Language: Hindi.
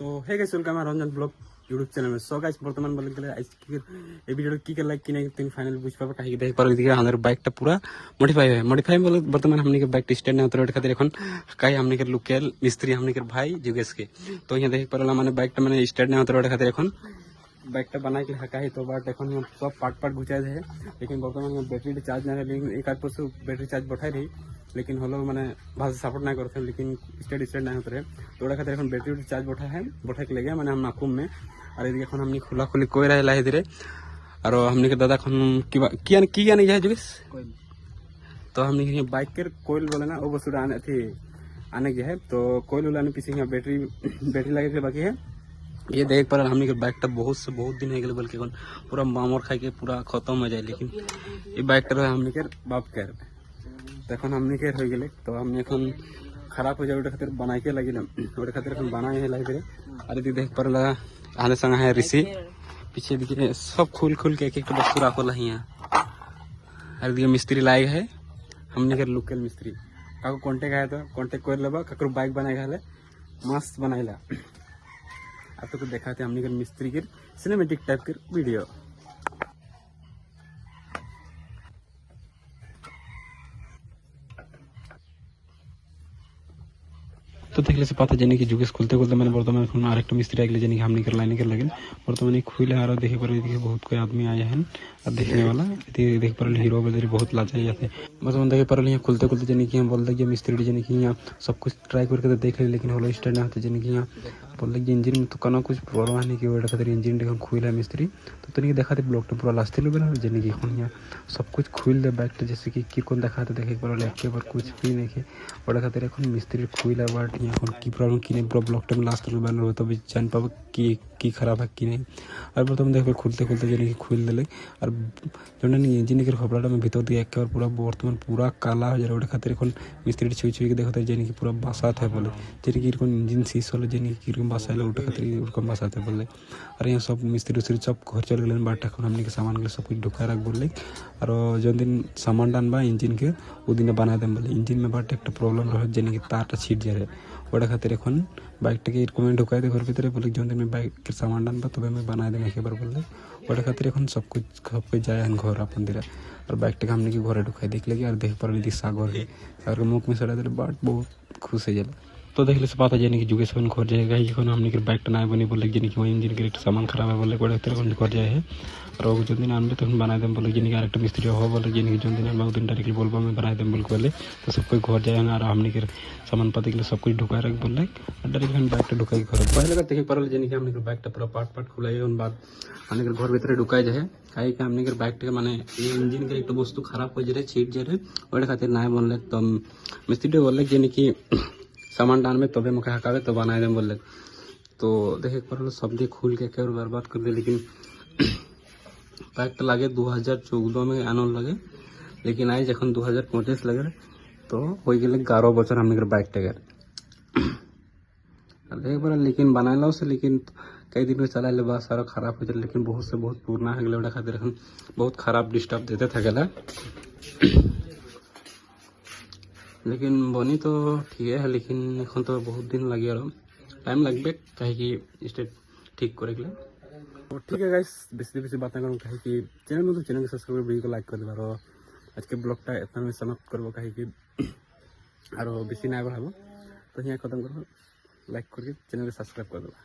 तो है guys welcome Ranjan blog YouTube channel में। सो गाइस बर्तमान बोले गले आज এই ভিডিওটা কি কে লাইক কি নাই তুমি ফাইনাল বুঝ পাবে কাহি দেখ পারো। এদিকে আমাদের বাইকটা পুরা মডিফাই বলে বর্তমান हमनी के বাইক স্ট্যান্ড না উতরে খাतिर এখন কাই हमनी के लोकल मिस्त्री हमनी के भाई जुगेश के। तो यहाँ देख पारला माने বাইকটা মানে স্ট্যান্ড না उतरे खातिर এখন বাইকটা बनाई के हकाही तो बाट এখন सब पार्ट घुचाए थे। लेकिन बर्तमान में बैटरी चार्ज ना लेकिन एक आध परसों बैटरी चार्ज बैठाई रही लेकिन हलो मैंने भाषा सपोर्ट ना करते लेकिन स्टैंड ना होते तो खातिर এখন बैटरी चार्ज बैठा के लगे मैंने हम नाकुम में और ये এখন हमनी खुला खुली कोई रहे लाहे धीरे और हमनी के दादा এখন কি আনি যায় जुगेश तो हमनी के बाइक के कोयल बोले ना वो वस्तु आने थी आने की है। तो कोयल लाने पीछे यहाँ बैटरी लगे के बाकी है। ये देख पर हमनी के बाइक बहुत से बहुत दिन हो गए बल्कि पूरा मामोर खाई के पूरा खत्म हो जाए लेकिन ये बाइक हमनी के बाप के तो हमनी के हो गए तो हमने এখন खराब हो जाए खातिर बनाई के लगे खातिर बनाए है लाइब्रेरी। और ये देख पर आने संग है ऋषि पीछे दिखे सब खुल के एक वस्तु राखो यहाँ। और ये मिस्त्री लाए है हमने के लोकल मिस्त्री काको कॉन्टेक्ट आया तो कॉन्टेक्ट कर लेबा ककरो बाइक बनाए गए मस्त बनाइला। अब तो दिखाते हमने के मिस्त्री के सिनेमेटिक टाइप के वीडियो। तो देखले से पता जानी कि जुगेश खुलते मैंने बर्तमान आरेक मिस्त्री आगे जानी कि हमने कर लाइन कर लगे बर्तमान खुले और देखे पर बहुत कोई आदमी आए हैं और देखने वाला देख पर हीरो बदरी बहुत लाचाई जाते बर्तमान देखे पर यहाँ खुलते जानी कि बोल लगे मिस्त्री जानी कि यहाँ सब कुछ ट्राई करके देख ले लेकिन होलो स्टैंड ना होते जानी कि यहाँ बोल लगे इंजन में तो कना कुछ प्रॉब्लम है नहीं कि वो खातिर इंजन देखो खुला मिस्त्री तो तनिक देखाते ब्लॉक पूरा लास्ट लेवल जानी कि यहाँ सब कुछ खुल दे बाइक जैसे कि कौन देखाते देखे पर एक बार कुछ भी नहीं वो खातिर मिस्त्री खुला बाट এখন কি প্রবলেম কি নেই পুরো ব্লকটা আমি লাস্ট বানানো হবে তবে জান পাবো কি খারাপ है কি নেই। আর প্রথমে দেখবে খুলতে জানি কি খুল দিলে আর জন্য ইঞ্জিনের খোপড়াটা আমি ভিতর দিয়ে একেবারে পুরো বর্তমান পুরা কালা হয়ে যায় ওটা খাतिर এখন মিস্ত্রি ছুঁই দেখতে জানি কি পুরো বাসাতে হয় বলে জানি কি এরকম ইঞ্জিন সিস হলে জানি কিরকম বাসাইলে ওটা খাतिर ওরকম বাসাতে বলে। আর यहाँ सब मिस्त्री उस्त्री सब घर चल गए बाट এখন हमने के सामान सब कुछ ढुका रख बोले और जो दिन सामान डानबा इंजिन के वो दिन बना दें बोले इंजिन में बाट एक प्रॉब्लम रहे जानी कि तारटा छिट जाए ওটা খাतिर এখন বাইকটাকে এরকম ঢুকাই দিয়ে ঘর ভিতরে বলে যখন আমি বাইকের সামান আনবা তবে আমি বানাই দেবো একেবারে বললে ওটা খাतिर এখন सब कुछ যায় घर अपन दिला और বাইকটাকে हमने की घरे ঢুকাই देखले कि और देख पर दी सागर है और मुख में सड़ा दिले बाट बहुत खुश है जाला। तो देखले से पता जानी कि जुगेश अपन घर जाएगा এখন हमने की বাইকটা নাই बनी बोले जानी कि इंजन के सामान खराब है बोले ওটা খাतिर এখন घर जाए है और वो जो दिन आनबे तখন बनाई देम बोले जानी कि आरेकटा मिस्त्री हो बोले जानी कि जो दिन आनबे वो दिन डायरेक्टली बोलबो मैं बनाई देम बोले तो सब कोई घर जाए ना और हमने के सामान पाती के सब कुछ ढुकाए रख बोले और डायरेक्ट हम बाइकटा ढुकाई घर पहले बार देखे परल जानी कि हमने के बाइकटा पूरा पार्ट खुलाई उन बाद हमने के घर भीतर ढुकाई जाए काहे कि हमने के बाइकटा माने इंजन के एक वस्तु खराब हो जाए छिट जाए ओटा खातिर ना बोलले तो मिस्त्री बोले जानी कि सामान डान में तबे मुखे हकावे तो बनाए देम बोले। तो देखे परल सब दी खुल के केवल बर्बाद कर दे लेकिन बाइकटा लगे 2014 में आनल लगे लेकिन आज এখন 2025 लगे तो हो गए 11 बचर हमने बाइकटा देख पर लेकिन बनाला से लेकिन कई दिन में चला ले बस सारा खराब हो जाए लेकिन बहुत से बहुत पुराना है गले खातिर बहुत खराब डिस्टर्ब देते थकेला लेकिन बनी तो ठीक है लेकिन এখন तो बहुत दिन लगे और टाइम लगबे कहे कि स्टेट ठीक करे के। तो ठीक है गाइस बेसी बात करूँ कहे कि चैनल में तो चैनल को सब्सक्राइब वीडियो को लाइक कर देवा और आज के ब्लॉगटा इतना में समाप्त करबो कहे कि और बेसी ना बढ़ाबो तो यहाँ खत्म करबो लाइक करके चैनल को सब्सक्राइब कर देवा।